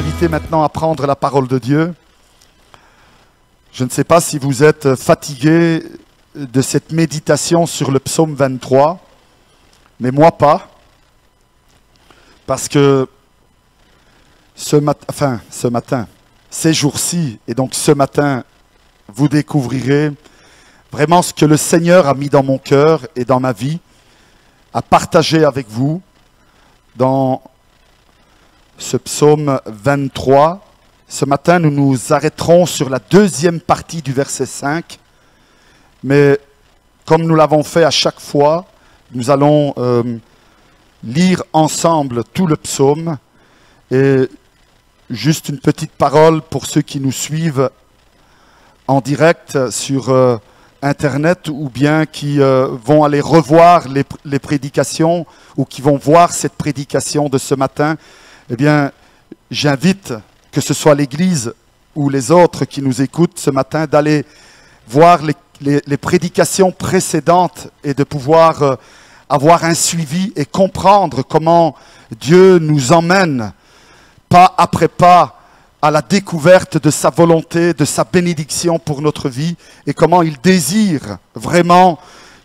inviter maintenant à prendre la parole de Dieu. Je ne sais pas si vous êtes fatigué de cette méditation sur le psaume 23, mais moi pas. Parce que ces jours-ci, et donc ce matin, vous découvrirez vraiment ce que le Seigneur a mis dans mon cœur et dans ma vie, à partager avec vous dans ce psaume 23. Ce matin, nous nous arrêterons sur la deuxième partie du verset 5. Mais comme nous l'avons fait à chaque fois, nous allons lire ensemble tout le psaume. Et juste une petite parole pour ceux qui nous suivent en direct sur Internet ou bien qui vont aller revoir les prédications ou qui vont voir cette prédication de ce matin. Eh bien, j'invite, que ce soit l'Église ou les autres qui nous écoutent ce matin, d'aller voir les prédications précédentes et de pouvoir avoir un suivi et comprendre comment Dieu nous emmène pas après pas à la découverte de sa volonté, de sa bénédiction pour notre vie et comment il désire vraiment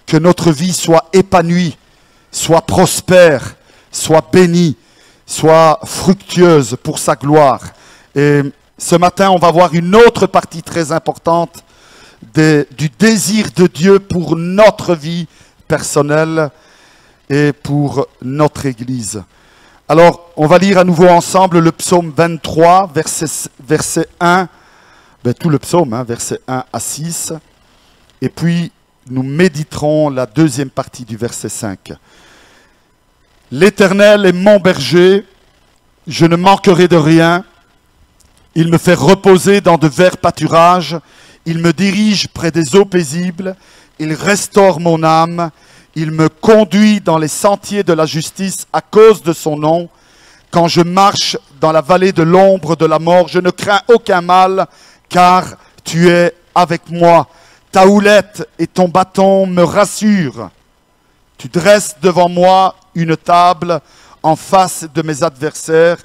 que notre vie soit épanouie, soit prospère, soit bénie, soit fructueuse pour sa gloire. Et ce matin, on va voir une autre partie très importante du désir de Dieu pour notre vie personnelle et pour notre Église. Alors, on va lire à nouveau ensemble le psaume 23, verset 1, tout le psaume, verset 1 à 6. Et puis, nous méditerons la deuxième partie du verset 5. L'Éternel est mon berger, je ne manquerai de rien. Il me fait reposer dans de verts pâturages. Il me dirige près des eaux paisibles. Il restaure mon âme. Il me conduit dans les sentiers de la justice à cause de son nom. Quand je marche dans la vallée de l'ombre de la mort, je ne crains aucun mal, car tu es avec moi. Ta houlette et ton bâton me rassurent. Tu dresses devant moi une table en face de mes adversaires.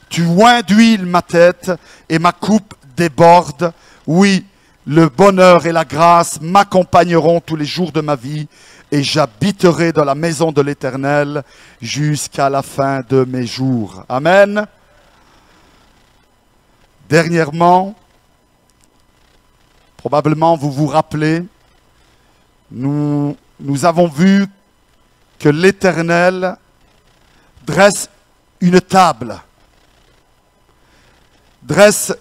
Tu oins d'huile ma tête et ma coupe déborde. Oui, le bonheur et la grâce m'accompagneront tous les jours de ma vie et j'habiterai dans la maison de l'Éternel jusqu'à la fin de mes jours. Amen. Dernièrement, probablement vous vous rappelez, nous avons vu que l'Éternel dresse une table, dresse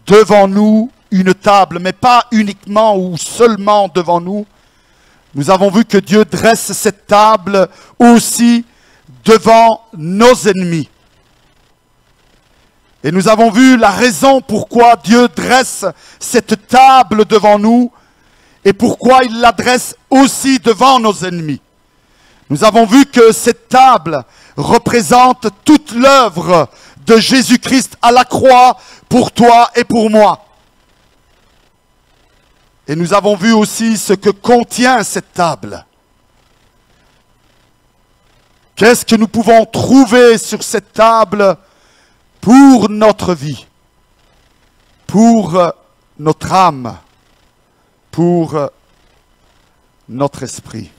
devant nous une table, mais pas uniquement ou seulement devant nous. Nous avons vu que Dieu dresse cette table aussi devant nos ennemis. Et nous avons vu la raison pourquoi Dieu dresse cette table devant nous et pourquoi il la dresse aussi devant nos ennemis. Nous avons vu que cette table représente toute l'œuvre de Jésus-Christ à la croix pour toi et pour moi. Et nous avons vu aussi ce que contient cette table. Qu'est-ce que nous pouvons trouver sur cette table pour notre vie, pour notre âme, pour notre esprit.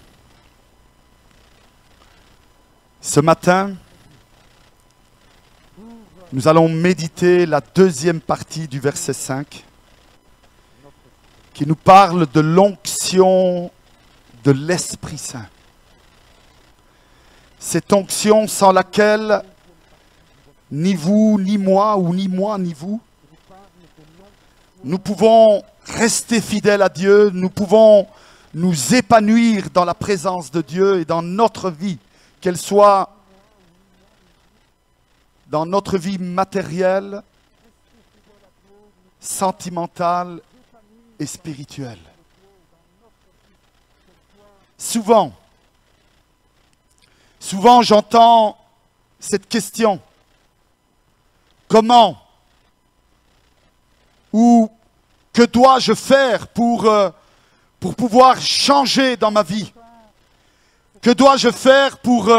Ce matin, nous allons méditer la deuxième partie du verset 5 qui nous parle de l'onction de l'Esprit Saint. Cette onction sans laquelle ni vous, ni moi, ou ni moi, ni vous, nous pouvons rester fidèles à Dieu, nous pouvons nous épanouir dans la présence de Dieu et dans notre vie, qu'elle soit dans notre vie matérielle, sentimentale et spirituelle. Souvent j'entends cette question. Comment ou que dois-je faire pour pouvoir changer dans ma vie? Que dois-je faire pour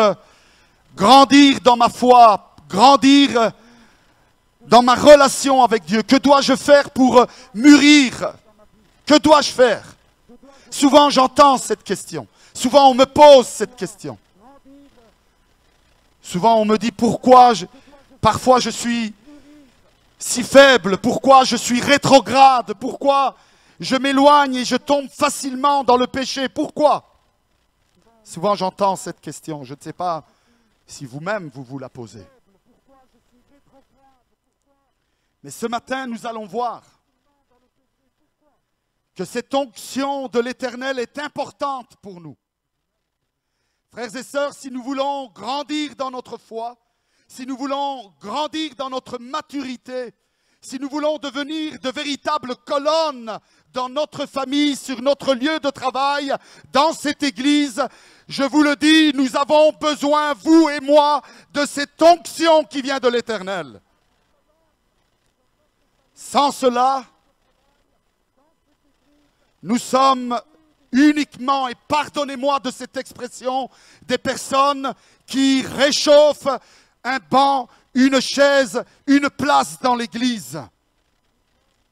grandir dans ma foi, grandir dans ma relation avec Dieu? Que dois-je faire pour mûrir? Que dois-je faire? Souvent j'entends cette question. Souvent on me pose cette question. Souvent on me dit pourquoi parfois je suis si faible, pourquoi je suis rétrograde, pourquoi je m'éloigne et je tombe facilement dans le péché. Pourquoi? Souvent j'entends cette question. Je ne sais pas si vous-même vous la posez. Mais ce matin, nous allons voir que cette onction de l'Éternel est importante pour nous. Frères et sœurs, si nous voulons grandir dans notre foi, si nous voulons grandir dans notre maturité, si nous voulons devenir de véritables colonnes dans notre famille, sur notre lieu de travail, dans cette église, je vous le dis, nous avons besoin, vous et moi, de cette onction qui vient de l'Éternel. Sans cela, nous sommes uniquement, et pardonnez-moi de cette expression, des personnes qui réchauffent un banc, une chaise, une place dans l'église.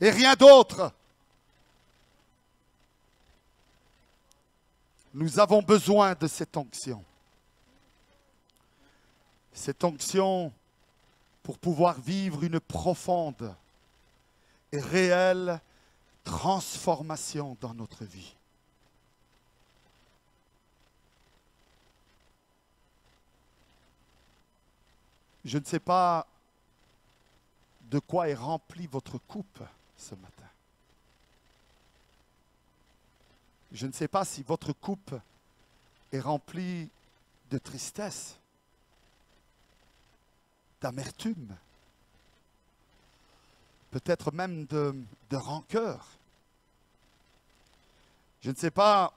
Et rien d'autre. Nous avons besoin de cette onction. Cette onction pour pouvoir vivre une profonde et réelle transformation dans notre vie. Je ne sais pas de quoi est remplie votre coupe ce matin. Je ne sais pas si votre coupe est remplie de tristesse, d'amertume, peut-être même de rancœur. Je ne sais pas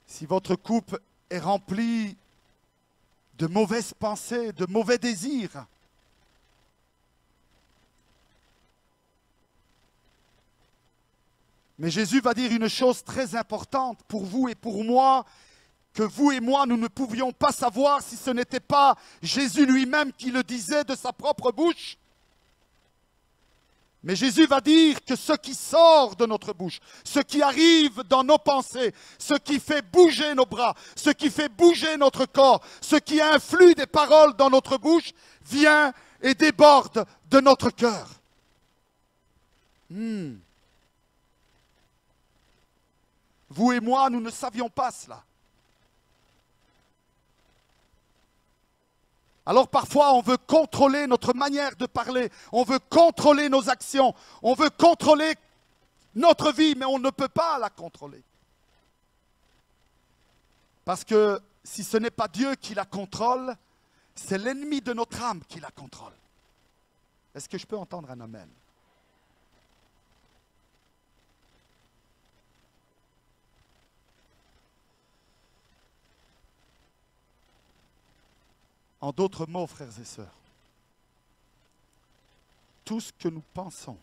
si votre coupe est remplie de mauvaises pensées, de mauvais désirs. Mais Jésus va dire une chose très importante pour vous et pour moi, que vous et moi, nous ne pouvions pas savoir si ce n'était pas Jésus lui-même qui le disait de sa propre bouche. Mais Jésus va dire que ce qui sort de notre bouche, ce qui arrive dans nos pensées, ce qui fait bouger nos bras, ce qui fait bouger notre corps, ce qui influe des paroles dans notre bouche, vient et déborde de notre cœur. Vous et moi, nous ne savions pas cela. Alors parfois, on veut contrôler notre manière de parler, on veut contrôler nos actions, on veut contrôler notre vie, mais on ne peut pas la contrôler. Parce que si ce n'est pas Dieu qui la contrôle, c'est l'ennemi de notre âme qui la contrôle. Est-ce que je peux entendre un amen? En d'autres mots, frères et sœurs, tout ce que nous pensons,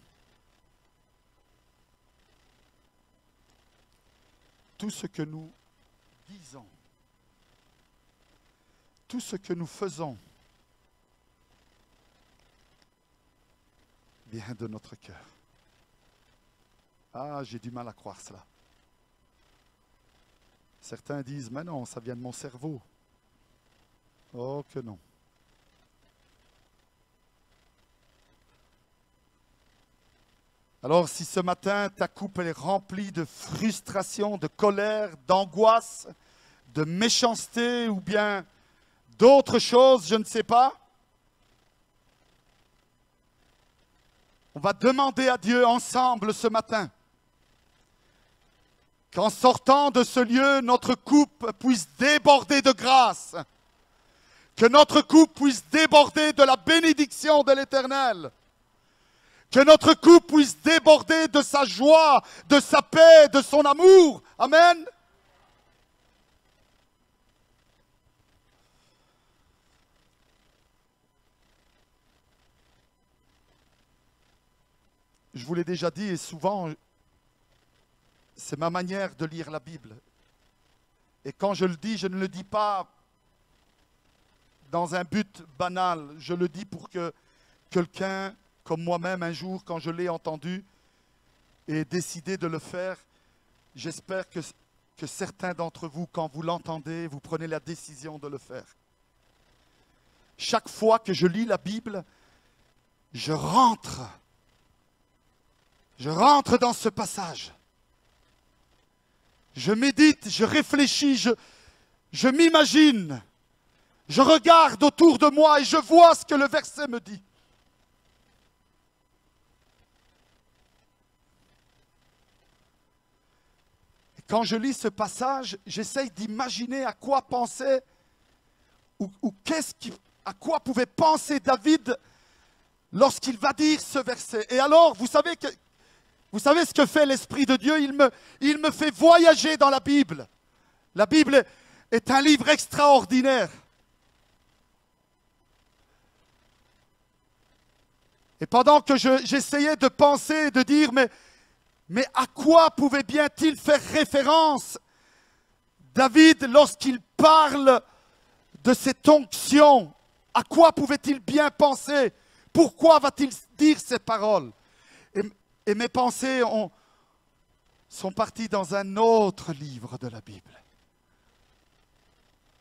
tout ce que nous disons, tout ce que nous faisons vient de notre cœur. Ah, j'ai du mal à croire cela. Certains disent, mais non, ça vient de mon cerveau. Oh que non. Alors si ce matin ta coupe elle est remplie de frustration, de colère, d'angoisse, de méchanceté ou bien d'autres choses, je ne sais pas, on va demander à Dieu ensemble ce matin qu'en sortant de ce lieu, notre coupe puisse déborder de grâce. Que notre coupe puisse déborder de la bénédiction de l'Éternel. Que notre coupe puisse déborder de sa joie, de sa paix, de son amour. Amen. Je vous l'ai déjà dit et souvent, c'est ma manière de lire la Bible. Et quand je le dis, je ne le dis pas dans un but banal. Je le dis pour que quelqu'un, comme moi-même, un jour, quand je l'ai entendu, ait décidé de le faire. J'espère que certains d'entre vous, quand vous l'entendez, vous prenez la décision de le faire. Chaque fois que je lis la Bible, je rentre dans ce passage. Je médite, je réfléchis, je m'imagine, je regarde autour de moi et je vois ce que le verset me dit. Et quand je lis ce passage, j'essaye d'imaginer à quoi pensait ou à quoi pouvait penser David lorsqu'il va dire ce verset. Et alors, vous savez ce que fait l'Esprit de Dieu? Il me fait voyager dans la Bible. La Bible est un livre extraordinaire. Et pendant que j'essayais de penser et de dire, mais à quoi pouvait bien-il faire référence David lorsqu'il parle de cette onction? À quoi pouvait-il bien penser? Pourquoi va-t-il dire ces paroles? Et mes pensées sont parties dans un autre livre de la Bible.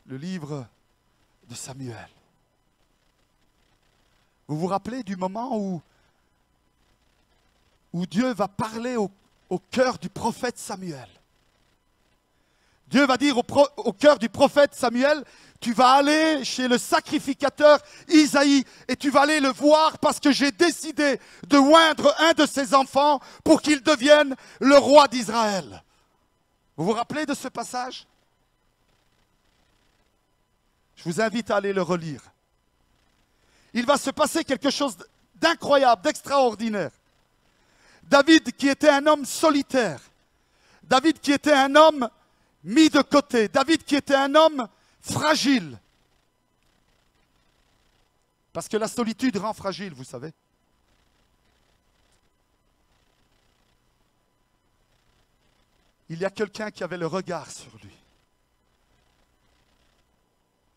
Le livre de Samuel. Vous vous rappelez du moment où Dieu va parler au cœur du prophète Samuel? Dieu va dire au cœur du prophète Samuel, tu vas aller chez le sacrificateur Isaïe et tu vas aller le voir parce que j'ai décidé de oindre un de ses enfants pour qu'il devienne le roi d'Israël. Vous vous rappelez de ce passage? Je vous invite à aller le relire. Il va se passer quelque chose d'incroyable, d'extraordinaire. David qui était un homme solitaire, David qui était un homme mis de côté, David qui était un homme fragile. Parce que la solitude rend fragile, vous savez. Il y a quelqu'un qui avait le regard sur lui.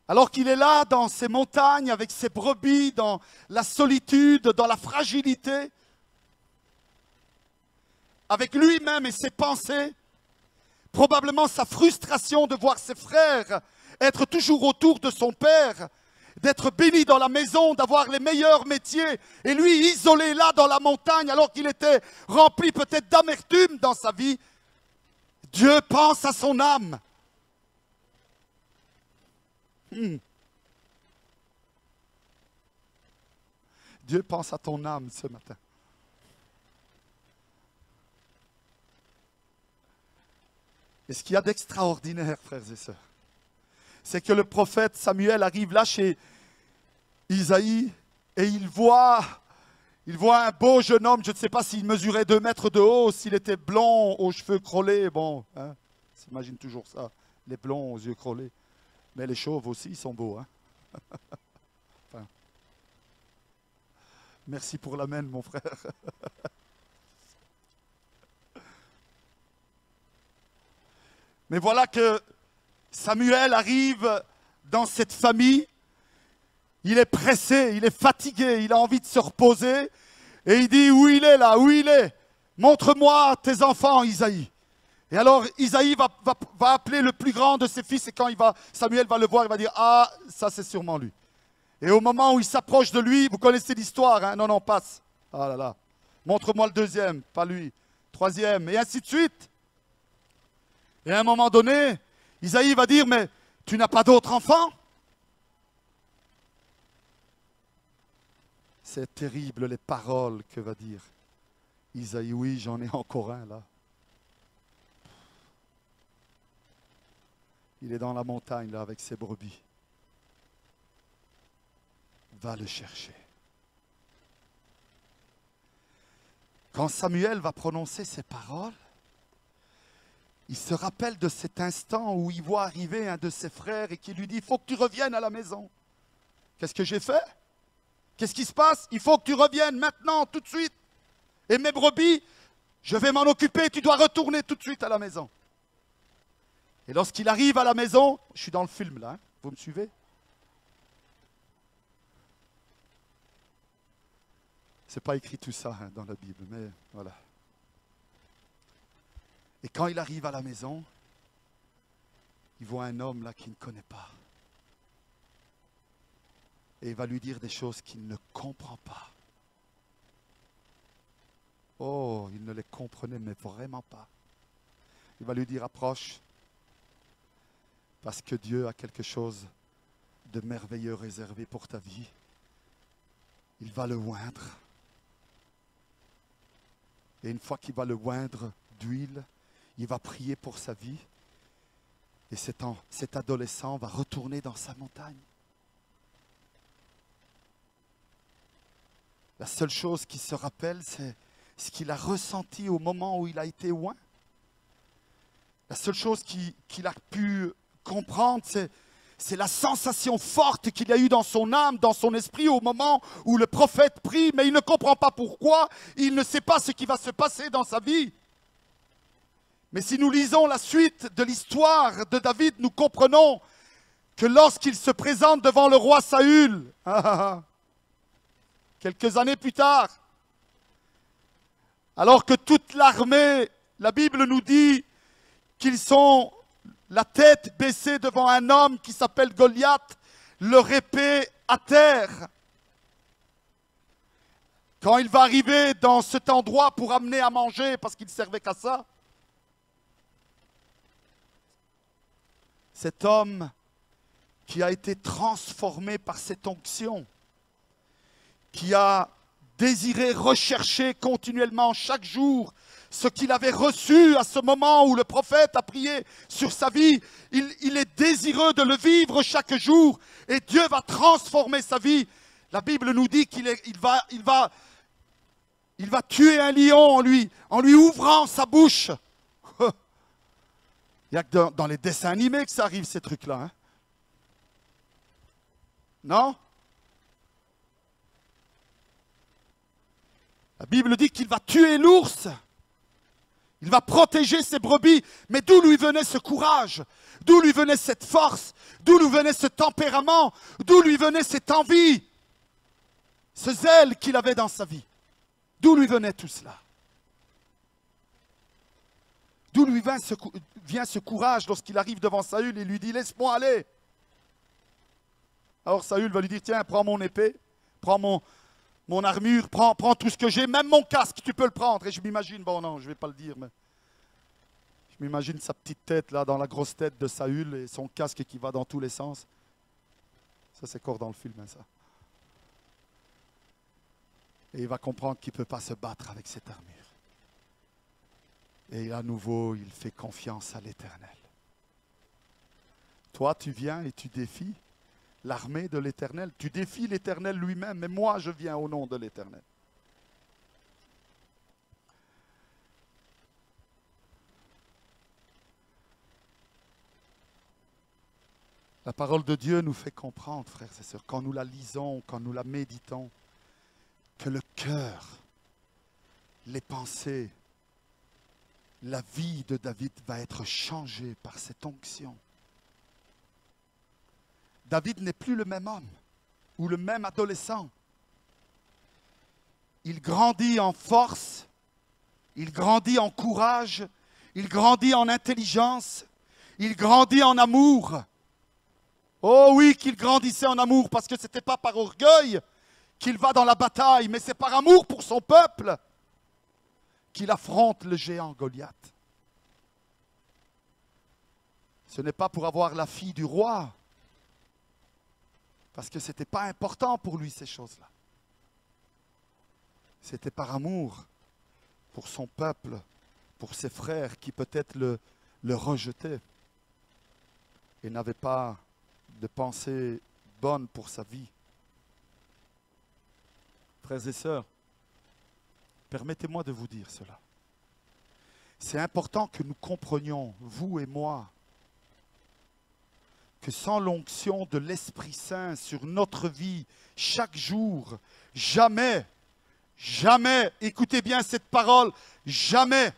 Alors qu'il est là dans ces montagnes avec ses brebis, dans la solitude, dans la fragilité, avec lui-même et ses pensées, probablement sa frustration de voir ses frères être toujours autour de son père, d'être béni dans la maison, d'avoir les meilleurs métiers, et lui isolé là dans la montagne alors qu'il était rempli peut-être d'amertume dans sa vie. Dieu pense à son âme. Dieu pense à ton âme ce matin. Et ce qu'il y a d'extraordinaire, frères et sœurs, c'est que le prophète Samuel arrive là chez Isaïe et il voit un beau jeune homme, je ne sais pas s'il mesurait 2 mètres de haut, s'il était blond, aux cheveux crôlés, bon, hein, s'imagine toujours ça, les blonds aux yeux crôlés. Mais les chauves aussi, ils sont beaux, hein. Enfin, merci pour l'amen, mon frère. Mais voilà que Samuel arrive dans cette famille, il est pressé, il est fatigué, il a envie de se reposer, et il dit, où il est là, où il est? Montre-moi tes enfants, Isaïe. Et alors Isaïe va appeler le plus grand de ses fils, et quand Samuel va le voir, il va dire, ah, ça c'est sûrement lui. Et au moment où il s'approche de lui, vous connaissez l'histoire, hein? Non, passe. Ah là là, montre-moi le deuxième, pas lui. Troisième, et ainsi de suite. Et à un moment donné, Isaïe va dire, mais tu n'as pas d'autres enfants? C'est terrible les paroles que va dire Isaïe. Oui, j'en ai encore un là. Il est dans la montagne là avec ses brebis. Va le chercher. Quand Samuel va prononcer ces paroles, il se rappelle de cet instant où il voit arriver un de ses frères et qui lui dit, il faut que tu reviennes à la maison. Qu'est-ce que j'ai fait? Qu'est-ce qui se passe? Il faut que tu reviennes maintenant, tout de suite. Et mes brebis, je vais m'en occuper, tu dois retourner tout de suite à la maison. Et lorsqu'il arrive à la maison, je suis dans le film là, hein, vous me suivez? C'est pas écrit tout ça hein, dans la Bible, mais voilà. Et quand il arrive à la maison, il voit un homme là qu'il ne connaît pas. Et il va lui dire des choses qu'il ne comprend pas. Oh, il ne les comprenait mais vraiment pas. Il va lui dire, approche, parce que Dieu a quelque chose de merveilleux réservé pour ta vie. Il va le oindre. Et une fois qu'il va le oindre d'huile, il va prier pour sa vie. Et cet adolescent va retourner dans sa montagne. La seule chose qu'il se rappelle, c'est ce qu'il a ressenti au moment où il a été oint. La seule chose qu'il a pu comprendre, c'est la sensation forte qu'il a eue dans son âme, dans son esprit, au moment où le prophète prie, mais il ne comprend pas pourquoi, il ne sait pas ce qui va se passer dans sa vie. Mais si nous lisons la suite de l'histoire de David, nous comprenons que lorsqu'il se présente devant le roi Saül, quelques années plus tard, alors que toute l'armée, la Bible nous dit qu'ils sont la tête baissée devant un homme qui s'appelle Goliath, leur épée à terre. Quand il va arriver dans cet endroit pour amener à manger, parce qu'il ne servait qu'à ça, cet homme qui a été transformé par cette onction, qui a désiré rechercher continuellement chaque jour ce qu'il avait reçu à ce moment où le prophète a prié sur sa vie, il est désireux de le vivre chaque jour et Dieu va transformer sa vie. La Bible nous dit qu'il va tuer un lion en lui ouvrant sa bouche. Il n'y a que dans les dessins animés que ça arrive, ces trucs-là. Hein? Non? La Bible dit qu'il va tuer l'ours. Il va protéger ses brebis. Mais d'où lui venait ce courage? D'où lui venait cette force? D'où lui venait ce tempérament? D'où lui venait cette envie? Ce zèle qu'il avait dans sa vie? D'où lui venait tout cela? D'où lui vient ce courage lorsqu'il arrive devant Saül et lui dit « Laisse-moi aller ». Alors Saül va lui dire « Tiens, prends mon épée, prends mon armure, prends tout ce que j'ai, même mon casque, tu peux le prendre. » Et je m'imagine, bon non, je ne vais pas le dire, mais je m'imagine sa petite tête là, dans la grosse tête de Saül et son casque qui va dans tous les sens. Ça, c'est encore dans le film, hein, ça. Et il va comprendre qu'il ne peut pas se battre avec cette armure. Et à nouveau, il fait confiance à l'Éternel. Toi, tu viens et tu défies l'armée de l'Éternel. Tu défies l'Éternel lui-même, mais moi, je viens au nom de l'Éternel. La parole de Dieu nous fait comprendre, frères et sœurs, quand nous la lisons, quand nous la méditons, que le cœur, les pensées, la vie de David va être changée par cette onction. David n'est plus le même homme ou le même adolescent. Il grandit en force, il grandit en courage, il grandit en intelligence, il grandit en amour. Oh oui, qu'il grandissait en amour, parce que ce n'était pas par orgueil qu'il va dans la bataille, mais c'est par amour pour son peuple qu'il affronte le géant Goliath. Ce n'est pas pour avoir la fille du roi, parce que ce n'était pas important pour lui ces choses-là. C'était par amour pour son peuple, pour ses frères qui peut-être le rejetaient et n'avaient pas de pensée bonne pour sa vie. Frères et sœurs, permettez-moi de vous dire cela. C'est important que nous comprenions, vous et moi, que sans l'onction de l'Esprit Saint sur notre vie, chaque jour, jamais, écoutez bien cette parole, jamais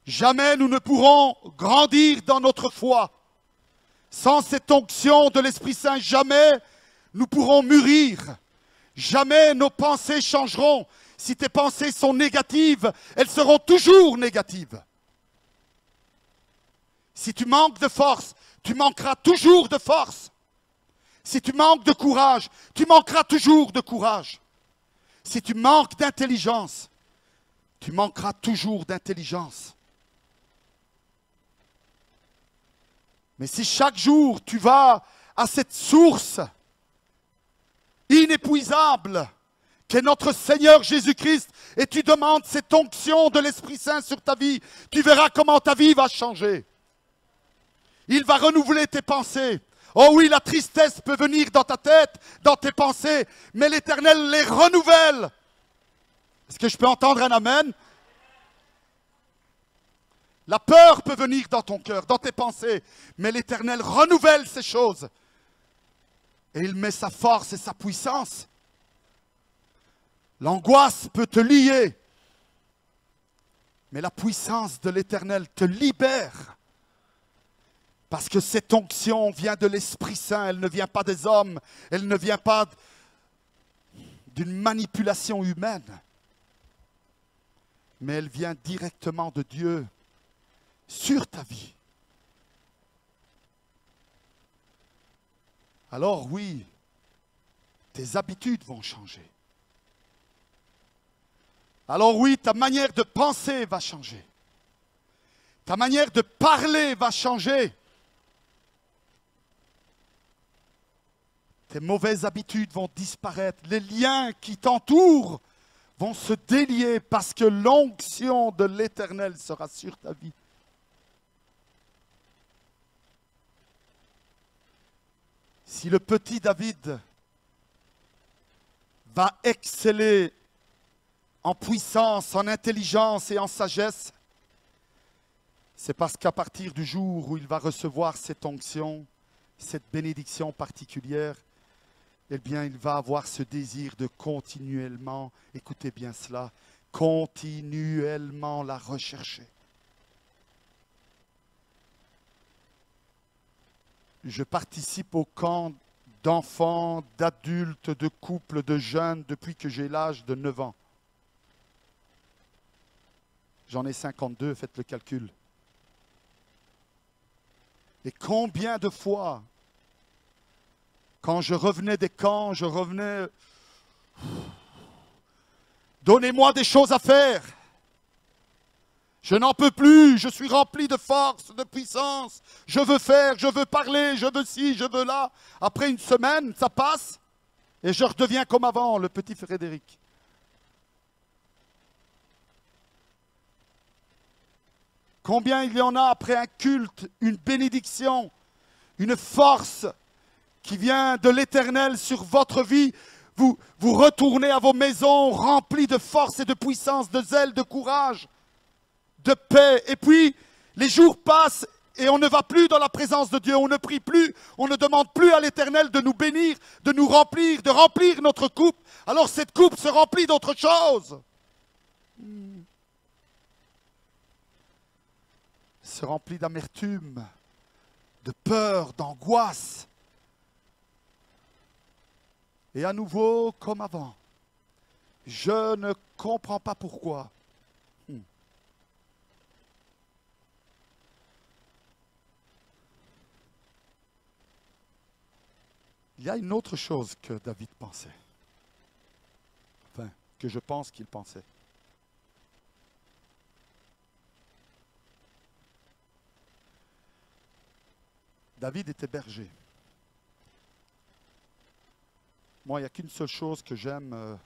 nous ne pourrons grandir dans notre foi. Sans cette onction de l'Esprit Saint, jamais nous pourrons mûrir. Jamais nos pensées changeront. Si tes pensées sont négatives, elles seront toujours négatives. Si tu manques de force, tu manqueras toujours de force. Si tu manques de courage, tu manqueras toujours de courage. Si tu manques d'intelligence, tu manqueras toujours d'intelligence. Mais si chaque jour tu vas à cette source inépuisable qu'est notre Seigneur Jésus-Christ et tu demandes cette onction de l'Esprit Saint sur ta vie, tu verras comment ta vie va changer. Il va renouveler tes pensées. Oh oui, la tristesse peut venir dans ta tête, dans tes pensées, mais l'Éternel les renouvelle. Est-ce que je peux entendre un amen? La peur peut venir dans ton cœur, dans tes pensées, mais l'Éternel renouvelle ces choses. Et il met sa force et sa puissance. L'angoisse peut te lier, mais la puissance de l'Éternel te libère. Parce que cette onction vient de l'Esprit Saint, elle ne vient pas des hommes, elle ne vient pas d'une manipulation humaine, mais elle vient directement de Dieu sur ta vie. Alors oui, tes habitudes vont changer. Alors oui, ta manière de penser va changer. Ta manière de parler va changer. Tes mauvaises habitudes vont disparaître. Les liens qui t'entourent vont se délier parce que l'onction de l'Éternel sera sur ta vie. Si le petit David va exceller en puissance, en intelligence et en sagesse, c'est parce qu'à partir du jour où il va recevoir cette onction, cette bénédiction particulière, eh bien, il va avoir ce désir de continuellement, écoutez bien cela, continuellement la rechercher. Je participe au camp d'enfants, d'adultes, de couples, de jeunes depuis que j'ai l'âge de 9 ans. J'en ai 52, faites le calcul. Et combien de fois, quand je revenais des camps, je revenais, donnez-moi des choses à faire. Je n'en peux plus, je suis rempli de force, de puissance. Je veux faire, je veux parler, je veux ci, je veux là. Après une semaine, ça passe et je redeviens comme avant, le petit Frédéric. Combien il y en a après un culte, une bénédiction, une force qui vient de l'Éternel sur votre vie. Vous retournez à vos maisons remplis de force et de puissance, de zèle, de courage, de paix. Et puis, les jours passent et on ne va plus dans la présence de Dieu. On ne prie plus, on ne demande plus à l'Éternel de nous bénir, de nous remplir, de remplir notre coupe. Alors cette coupe se remplit d'autre chose. Se remplit d'amertume, de peur, d'angoisse. Et à nouveau, comme avant, je ne comprends pas pourquoi. Il y a une autre chose que David pensait. Enfin, que je pense qu'il pensait. David était berger. Moi, il n'y a qu'une seule chose que j'aime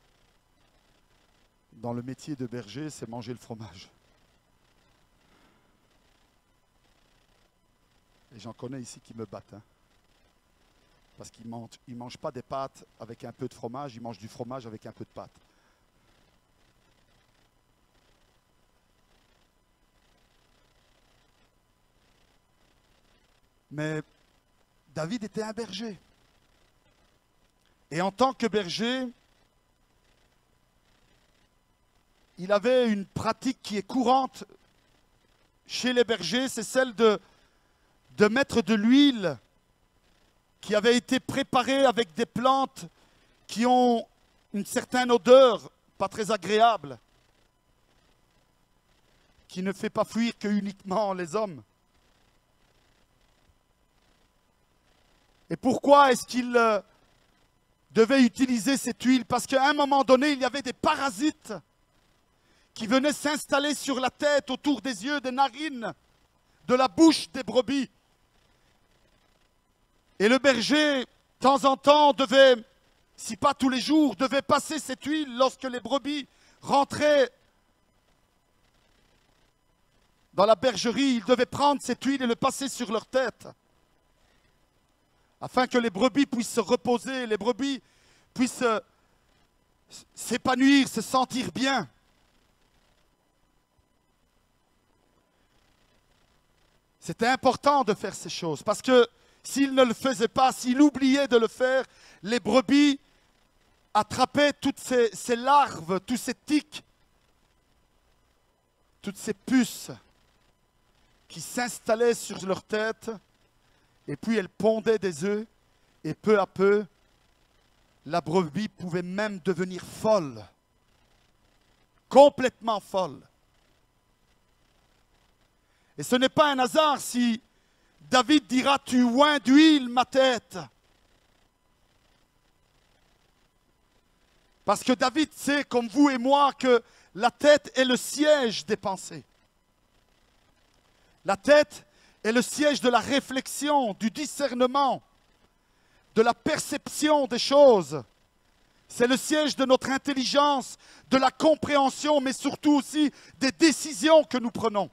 dans le métier de berger, c'est manger le fromage. Et j'en connais ici qui me battent. Parce qu'ils ne mangent pas des pâtes avec un peu de fromage, ils mangent du fromage avec un peu de pâte. Mais David était un berger. Et en tant que berger, il avait une pratique qui est courante chez les bergers, c'est celle de mettre de l'huile qui avait été préparée avec des plantes qui ont une certaine odeur pas très agréable qui ne fait pas fuir que uniquement les hommes. Et pourquoi est-ce qu'il devait utiliser cette huile? Parce qu'à un moment donné, il y avait des parasites qui venaient s'installer sur la tête, autour des yeux, des narines, de la bouche des brebis. Et le berger, de temps en temps, devait, si pas tous les jours, devait passer cette huile lorsque les brebis rentraient dans la bergerie. Il devait prendre cette huile et le passer sur leur tête, afin que les brebis puissent se reposer, les brebis puissent s'épanouir, se sentir bien. C'était important de faire ces choses, parce que s'il ne le faisait pas, s'il oubliait de le faire, les brebis attrapaient toutes ces larves, tous ces tiques, toutes ces puces qui s'installaient sur leur tête, et puis elles pondaient des œufs, et peu à peu, la brebis pouvait même devenir folle, complètement folle. Et ce n'est pas un hasard si David dira « Tu oins d'huile ma tête ». Parce que David sait, comme vous et moi, que la tête est le siège des pensées. La tête est le siège de la réflexion, du discernement, de la perception des choses. C'est le siège de notre intelligence, de la compréhension, mais surtout aussi des décisions que nous prenons.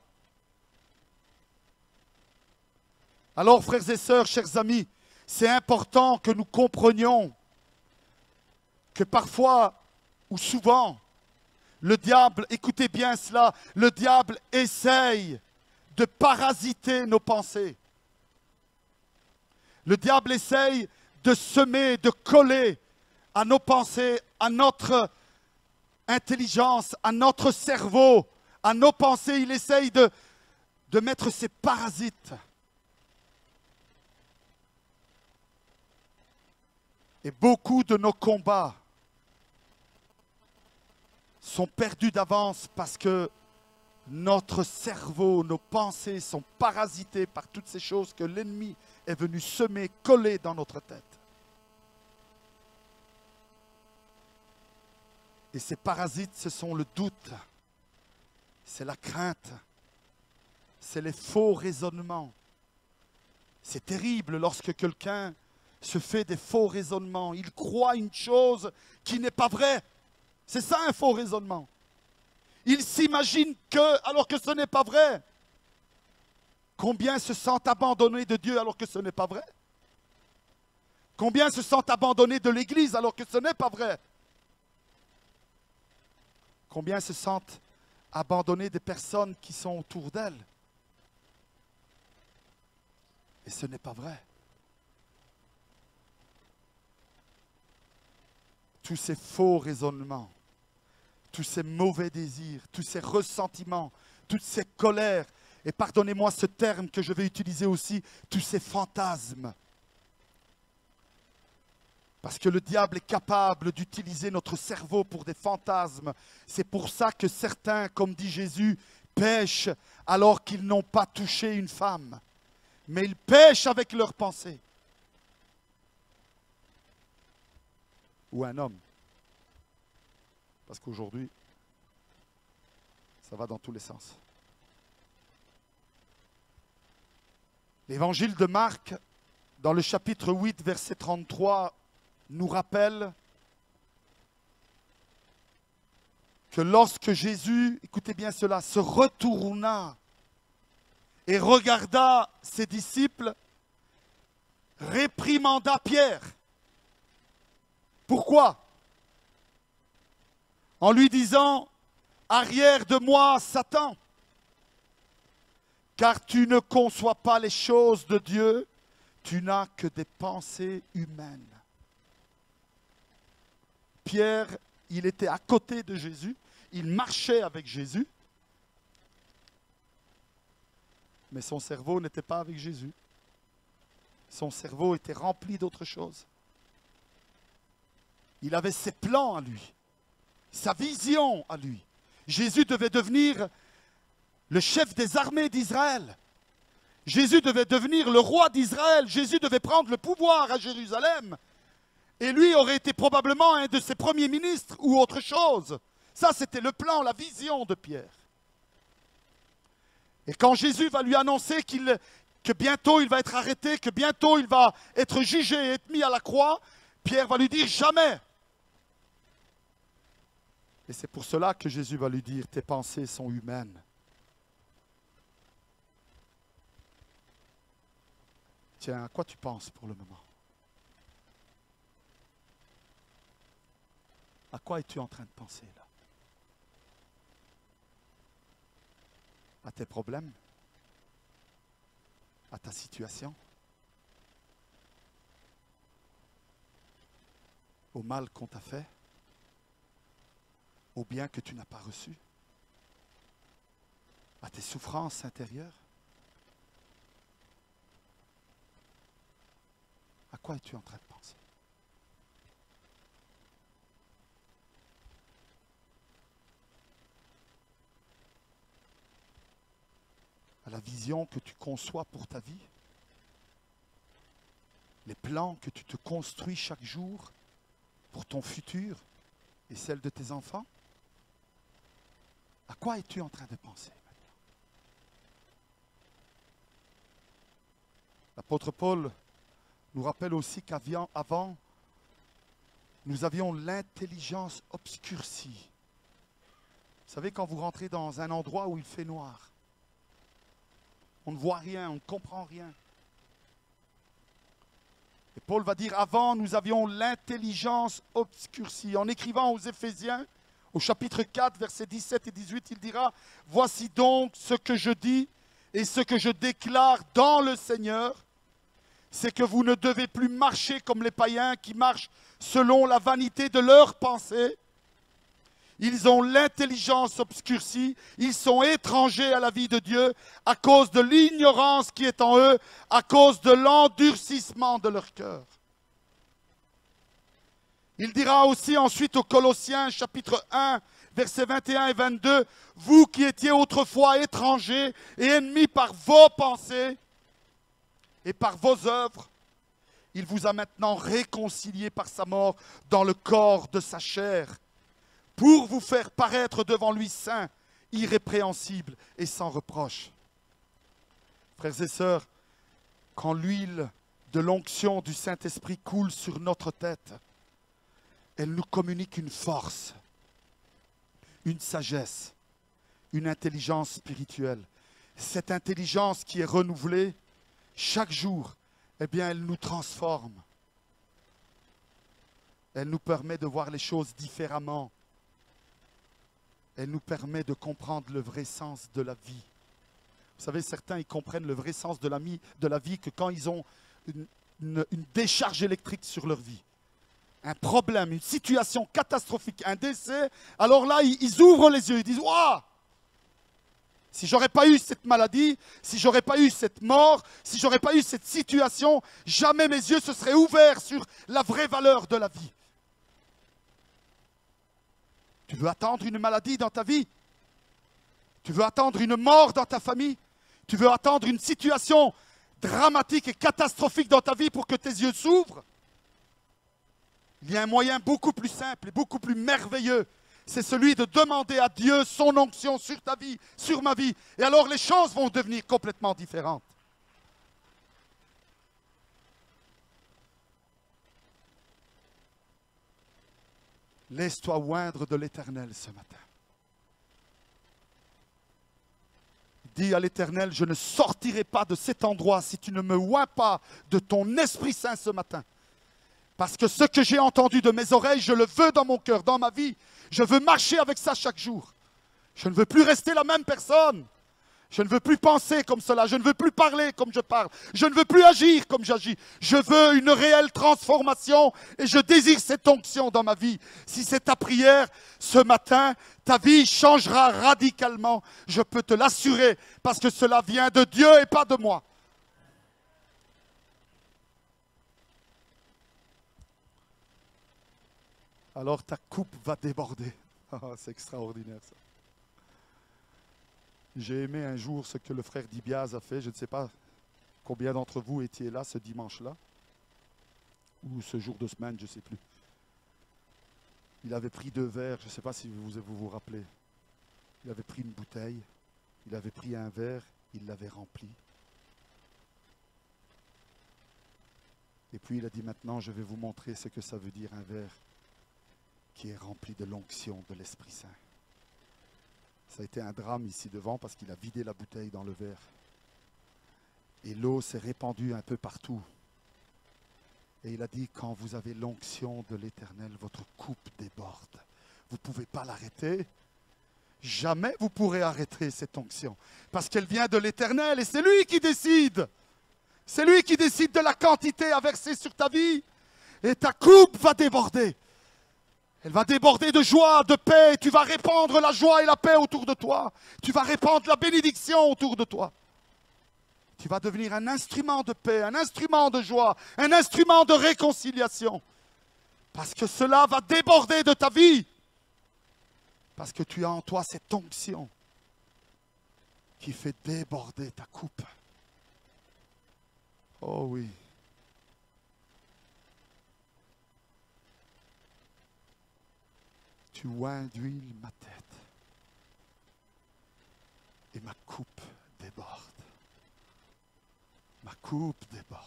Alors, frères et sœurs, chers amis, c'est important que nous comprenions que parfois, ou souvent, le diable, écoutez bien cela, le diable essaye de parasiter nos pensées. Le diable essaye de semer, de coller à nos pensées, à notre intelligence, à notre cerveau, à nos pensées. Il essaye de mettre ses parasites. Et beaucoup de nos combats sont perdus d'avance parce que notre cerveau, nos pensées sont parasités par toutes ces choses que l'ennemi est venu semer, coller dans notre tête. Et ces parasites, ce sont le doute, c'est la crainte, c'est les faux raisonnements. C'est terrible lorsque quelqu'un se fait des faux raisonnements. Il croit une chose qui n'est pas vraie. C'est ça un faux raisonnement. Il s'imagine que, alors que ce n'est pas vrai. Combien se sentent abandonnés de Dieu alors que ce n'est pas vrai? Combien se sentent abandonnés de l'Église alors que ce n'est pas vrai? Combien se sentent abandonnés des personnes qui sont autour d'elles? Et ce n'est pas vrai. Tous ces faux raisonnements, tous ces mauvais désirs, tous ces ressentiments, toutes ces colères, et pardonnez-moi ce terme que je vais utiliser aussi, tous ces fantasmes. Parce que le diable est capable d'utiliser notre cerveau pour des fantasmes. C'est pour ça que certains, comme dit Jésus, pêchent alors qu'ils n'ont pas touché une femme. Mais ils pêchent avec leurs pensées. Ou un homme. Parce qu'aujourd'hui, ça va dans tous les sens. L'évangile de Marc, dans le chapitre 8, verset 33, nous rappelle que lorsque Jésus, écoutez bien cela, se retourna et regarda ses disciples, réprimanda Pierre. Pourquoi? En lui disant, arrière de moi, Satan, car tu ne conçois pas les choses de Dieu, tu n'as que des pensées humaines. Pierre, il était à côté de Jésus, il marchait avec Jésus, mais son cerveau n'était pas avec Jésus. Son cerveau était rempli d'autre chose. Il avait ses plans à lui, sa vision à lui. Jésus devait devenir le chef des armées d'Israël. Jésus devait devenir le roi d'Israël. Jésus devait prendre le pouvoir à Jérusalem. Et lui aurait été probablement un de ses premiers ministres ou autre chose. Ça, c'était le plan, la vision de Pierre. Et quand Jésus va lui annoncer que bientôt il va être arrêté, que bientôt il va être jugé et être mis à la croix, Pierre va lui dire jamais. Et c'est pour cela que Jésus va lui dire, tes pensées sont humaines. Tiens, à quoi tu penses pour le moment? À quoi es-tu en train de penser là? À tes problèmes? À ta situation? Au mal qu'on t'a fait? Au bien que tu n'as pas reçu? À tes souffrances intérieures? À quoi es-tu en train de penser? À la vision que tu conçois pour ta vie? Les plans que tu te construis chaque jour pour ton futur et celle de tes enfants? À quoi es-tu en train de penser maintenant? L'apôtre Paul nous rappelle aussi qu'avant, nous avions l'intelligence obscurcie. Vous savez, quand vous rentrez dans un endroit où il fait noir, on ne voit rien, on ne comprend rien. Et Paul va dire, avant, nous avions l'intelligence obscurcie. En écrivant aux Éphésiens, au chapitre 4, versets 17 et 18, il dira, voici donc ce que je dis et ce que je déclare dans le Seigneur, c'est que vous ne devez plus marcher comme les païens qui marchent selon la vanité de leurs pensées. Ils ont l'intelligence obscurcie, ils sont étrangers à la vie de Dieu à cause de l'ignorance qui est en eux, à cause de l'endurcissement de leur cœur. Il dira aussi ensuite aux Colossiens, chapitre 1, versets 21 et 22, « Vous qui étiez autrefois étrangers et ennemis par vos pensées, et par vos œuvres, il vous a maintenant réconciliés par sa mort dans le corps de sa chair, pour vous faire paraître devant lui saint, irrépréhensible et sans reproche. » Frères et sœurs, quand l'huile de l'onction du Saint-Esprit coule sur notre tête, elle nous communique une force, une sagesse, une intelligence spirituelle. Cette intelligence qui est renouvelée chaque jour, eh bien, elle nous transforme. Elle nous permet de voir les choses différemment. Elle nous permet de comprendre le vrai sens de la vie. Vous savez, certains, ils comprennent le vrai sens de la vie que quand ils ont une décharge électrique sur leur vie. Un problème, une situation catastrophique, un décès. Alors là, ils ouvrent les yeux, ils disent « Waouh ! Si j'aurais pas eu cette maladie, si j'aurais pas eu cette mort, si j'aurais pas eu cette situation, jamais mes yeux se seraient ouverts sur la vraie valeur de la vie. » Tu veux attendre une maladie dans ta vie? Tu veux attendre une mort dans ta famille? Tu veux attendre une situation dramatique et catastrophique dans ta vie pour que tes yeux s'ouvrent? Il y a un moyen beaucoup plus simple et beaucoup plus merveilleux. C'est celui de demander à Dieu son onction sur ta vie, sur ma vie. Et alors les choses vont devenir complètement différentes. Laisse-toi oindre de l'Éternel ce matin. Dis à l'Éternel, je ne sortirai pas de cet endroit si tu ne me oins pas de ton Esprit Saint ce matin. Parce que ce que j'ai entendu de mes oreilles, je le veux dans mon cœur, dans ma vie. Je veux marcher avec ça chaque jour. Je ne veux plus rester la même personne. Je ne veux plus penser comme cela. Je ne veux plus parler comme je parle. Je ne veux plus agir comme j'agis. Je veux une réelle transformation et je désire cette onction dans ma vie. Si c'est ta prière, ce matin, ta vie changera radicalement. Je peux te l'assurer parce que cela vient de Dieu et pas de moi. alors ta coupe va déborder. Ah, c'est extraordinaire ça. J'ai aimé un jour ce que le frère Dibiaz a fait. Je ne sais pas combien d'entre vous étiez là ce dimanche-là, ou ce jour de semaine, je ne sais plus. Il avait pris 2 verres, je ne sais pas si vous rappelez. Il avait pris une bouteille, il avait pris un verre, il l'avait rempli. Et puis il a dit maintenant, je vais vous montrer ce que ça veut dire un verre qui est rempli de l'onction de l'Esprit Saint. Ça a été un drame ici devant parce qu'il a vidé la bouteille dans le verre. Et l'eau s'est répandue un peu partout. Et il a dit, quand vous avez l'onction de l'Éternel, votre coupe déborde. Vous ne pouvez pas l'arrêter. Jamais vous pourrez arrêter cette onction. Parce qu'elle vient de l'Éternel et c'est lui qui décide. C'est lui qui décide de la quantité à verser sur ta vie. Et ta coupe va déborder. Elle va déborder de joie, de paix. Tu vas répandre la joie et la paix autour de toi. Tu vas répandre la bénédiction autour de toi. Tu vas devenir un instrument de paix, un instrument de joie, un instrument de réconciliation. Parce que cela va déborder de ta vie. Parce que tu as en toi cette onction qui fait déborder ta coupe. Oh oui. Tu oins d'huile ma tête et ma coupe déborde. Ma coupe déborde.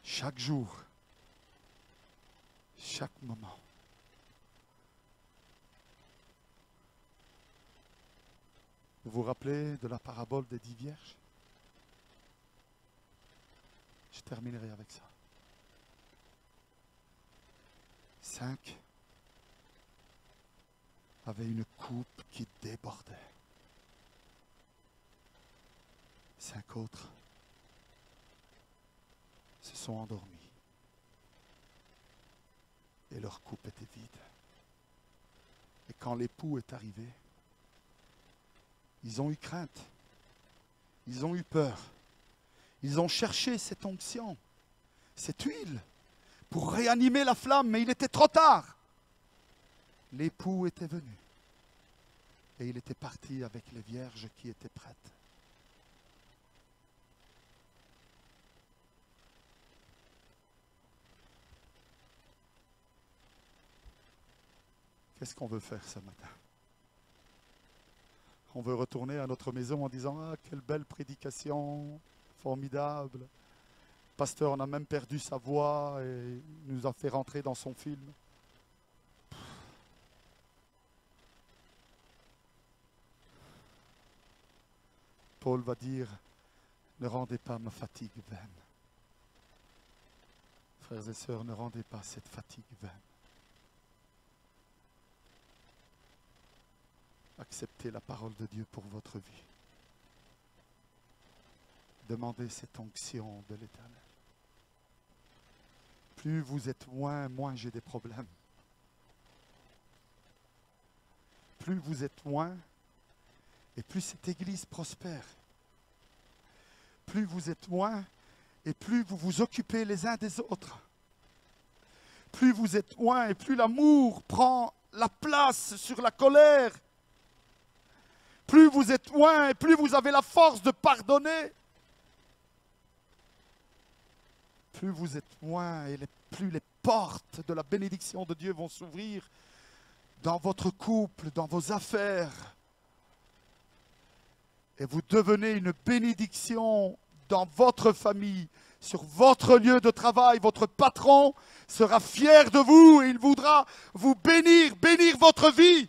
Chaque jour, chaque moment. Vous vous rappelez de la parabole des 10 vierges? Je terminerai avec ça. 5 avaient une coupe qui débordait. 5 autres se sont endormis. Et leur coupe était vide. Et quand l'époux est arrivé, ils ont eu crainte. Ils ont eu peur. Ils ont cherché cette onction, cette huile, pour réanimer la flamme, mais il était trop tard. L'époux était venu. Et il était parti avec les vierges qui étaient prêtes. Qu'est-ce qu'on veut faire ce matin? On veut retourner à notre maison en disant « Ah, quelle belle prédication, formidable. Le pasteur en a même perdu sa voix et nous a fait rentrer dans son film. » Paul va dire « Ne rendez pas ma fatigue vaine. » Frères et sœurs, ne rendez pas cette fatigue vaine. Acceptez la parole de Dieu pour votre vie. Demandez cette onction de l'Éternel. Plus vous êtes loin, moins j'ai des problèmes. Plus vous êtes loin, et plus cette église prospère. Plus vous êtes loin, et plus vous vous occupez les uns des autres. Plus vous êtes loin, et plus l'amour prend la place sur la colère. Plus vous êtes loin et plus vous avez la force de pardonner. Plus vous êtes loin et plus les portes de la bénédiction de Dieu vont s'ouvrir dans votre couple, dans vos affaires. Et vous devenez une bénédiction dans votre famille, sur votre lieu de travail. Votre patron sera fier de vous et il voudra vous bénir, bénir votre vie.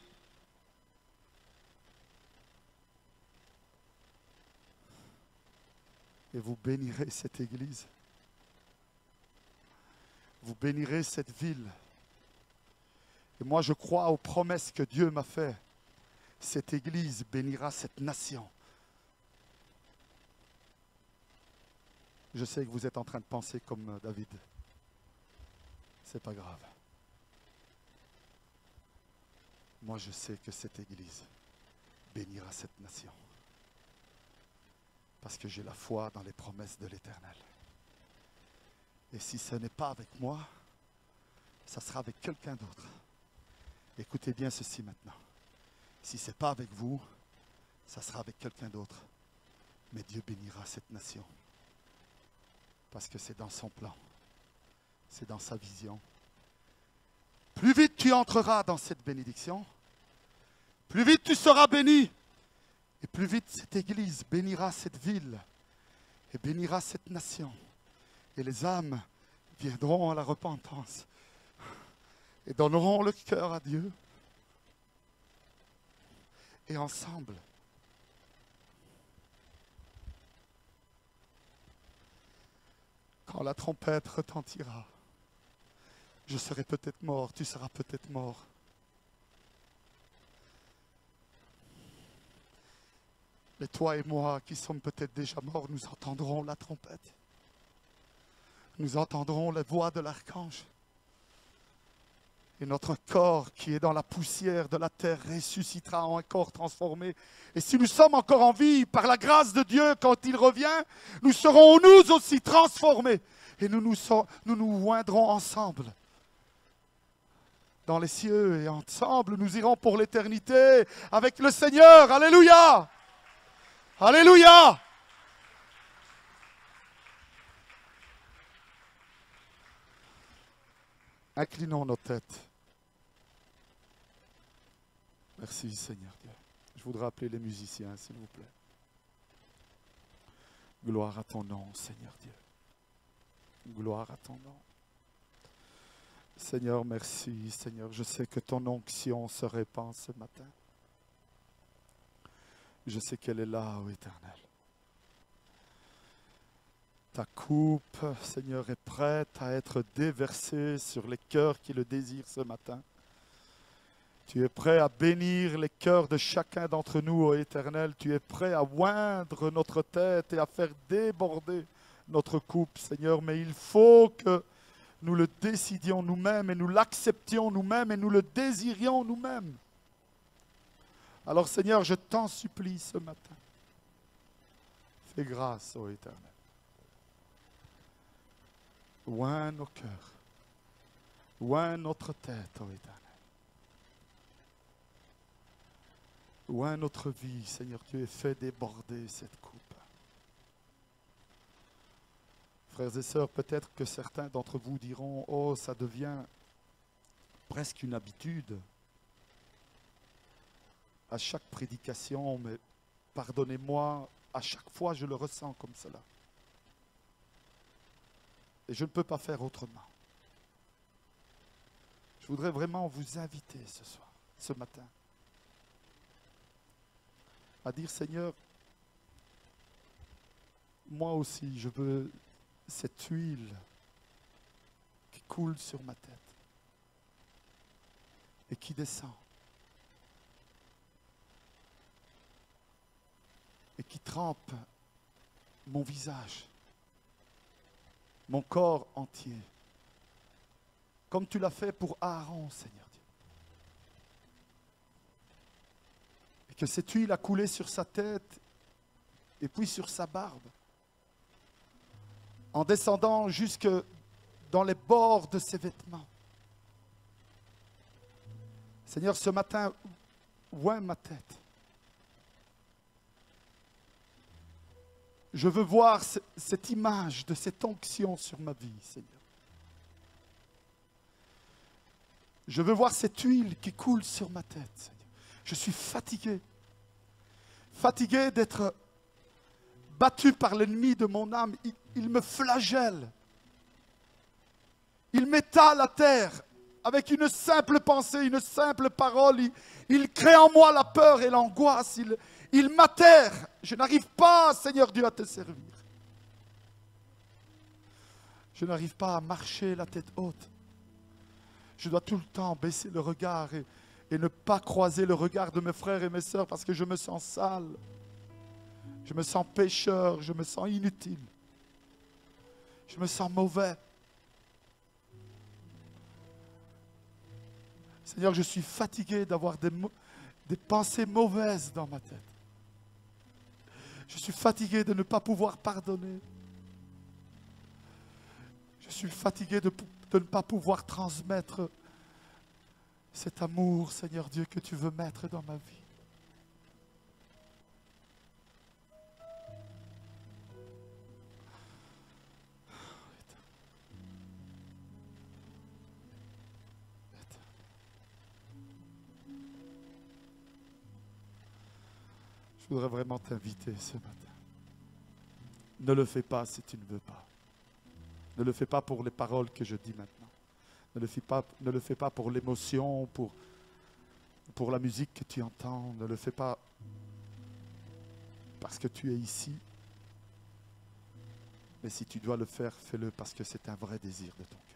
Et vous bénirez cette église. Vous bénirez cette ville. Et moi, je crois aux promesses que Dieu m'a faites. Cette église bénira cette nation. Je sais que vous êtes en train de penser comme David. C'est pas grave. Moi, je sais que cette église bénira cette nation. Parce que j'ai la foi dans les promesses de l'Éternel. Et si ce n'est pas avec moi, ça sera avec quelqu'un d'autre. Écoutez bien ceci maintenant. Si ce n'est pas avec vous, ça sera avec quelqu'un d'autre. Mais Dieu bénira cette nation. Parce que c'est dans son plan. C'est dans sa vision. Plus vite tu entreras dans cette bénédiction, plus vite tu seras béni. Et plus vite cette Église bénira cette ville et bénira cette nation. Et les âmes viendront à la repentance et donneront le cœur à Dieu. Et ensemble, quand la trompette retentira, je serai peut-être mort, tu seras peut-être mort. Mais toi et moi, qui sommes peut-être déjà morts, nous entendrons la trompette. Nous entendrons la voix de l'archange. Et notre corps qui est dans la poussière de la terre ressuscitera en un corps transformé. Et si nous sommes encore en vie, par la grâce de Dieu, quand il revient, nous serons nous aussi transformés. Et nous nous joindrons ensemble dans les cieux. Et ensemble, nous irons pour l'éternité avec le Seigneur. Alléluia! Alléluia! Inclinons nos têtes. Merci Seigneur Dieu. Je voudrais appeler les musiciens, s'il vous plaît. Gloire à ton nom, Seigneur Dieu. Gloire à ton nom. Seigneur, merci, Seigneur. Je sais que ton onction se répand ce matin. Je sais qu'elle est là, ô Éternel. Ta coupe, Seigneur, est prête à être déversée sur les cœurs qui le désirent ce matin. Tu es prêt à bénir les cœurs de chacun d'entre nous, ô Éternel. Tu es prêt à oindre notre tête et à faire déborder notre coupe, Seigneur. Mais il faut que nous le décidions nous-mêmes et nous l'acceptions nous-mêmes et nous le désirions nous-mêmes. Alors, Seigneur, je t'en supplie ce matin. Fais grâce, ô Éternel. Oins nos cœurs. Oins notre tête, ô Éternel. Oins notre vie, Seigneur Dieu, et fais déborder cette coupe. Frères et sœurs, peut-être que certains d'entre vous diront « Oh, ça devient presque une habitude. À chaque prédication, mais pardonnez-moi, à chaque fois je le ressens comme cela. Et je ne peux pas faire autrement. » Je voudrais vraiment vous inviter ce soir, ce matin, à dire « Seigneur, moi aussi je veux cette huile qui coule sur ma tête et qui descend et qui trempe mon visage, mon corps entier, comme tu l'as fait pour Aaron, Seigneur Dieu. Et que cette huile a coulé sur sa tête et puis sur sa barbe, en descendant jusque dans les bords de ses vêtements. Seigneur, ce matin, oins ma tête. Je veux voir cette image de cette onction sur ma vie, Seigneur. Je veux voir cette huile qui coule sur ma tête, Seigneur. Je suis fatigué. Fatigué d'être battu par l'ennemi de mon âme. Il me flagelle. Il m'étale à terre avec une simple pensée, une simple parole. Il crée en moi la peur et l'angoisse. Il m'atterre. Je n'arrive pas, Seigneur Dieu, à te servir. Je n'arrive pas à marcher la tête haute. Je dois tout le temps baisser le regard et ne pas croiser le regard de mes frères et mes sœurs parce que je me sens sale. Je me sens pécheur, je me sens inutile. Je me sens mauvais. Seigneur, je suis fatigué d'avoir des pensées mauvaises dans ma tête. Je suis fatigué de ne pas pouvoir pardonner. Je suis fatigué de ne pas pouvoir transmettre cet amour, Seigneur Dieu, que tu veux mettre dans ma vie. Je voudrais vraiment t'inviter ce matin. Ne le fais pas si tu ne veux pas. Ne le fais pas pour les paroles que je dis maintenant. Ne le fais pas pour l'émotion, pour la musique que tu entends. Ne le fais pas parce que tu es ici. Mais si tu dois le faire, fais-le parce que c'est un vrai désir de ton cœur.